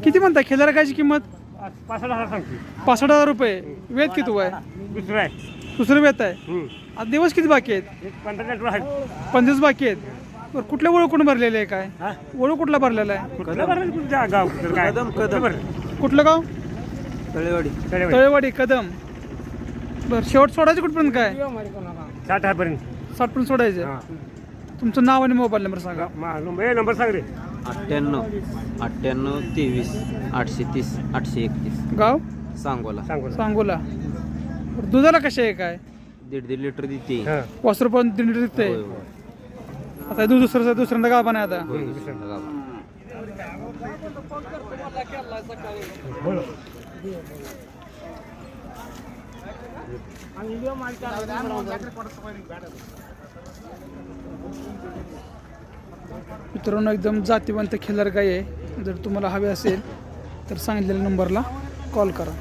किती म्हणता खिल्लार गायची किंमत? 65,000 सांगते. 65,000 रुपये. वेद किती आहे? दुसरं आहे. दुसरं वेत आहे. आज दिवस किती बाकी आहेत? 15 आहे. 25 बाकी आहेत. बरं कुठल्या ओळखून भरलेले आहे काय? हा? ओळख कुठला भरलेला आहे? कुठलं बरं तुमच्या गाव कुठलं काय? कुठलं गाव? तळेवाडी. तळेवाडी कदम. बरं शेवट सोडायचं कुठपर्यंत काय? 60 पर्यंत. 60 पर्यंत सोडायचं. तुमचं नाव आणि मोबाईल नंबर सांगा. नंबर सांग रे. 98 98 23 830 831. गाव? सांगोला. सांगोला. बरं, दुधाला कसे आहे काय? 1.5 लिटर देते. वासरू पण 3 लिटर देते. होय, होय. आता दूध दुसऱ्यांदा गाव आहे आता. होय, दुसऱ्यांदा गाव. मित्रांनो एकदम जातीवंत खिल्लार गाय आहे. जर तुम्हाला हवे असेल तर सांगितलेल्या नंबरला कॉल करा.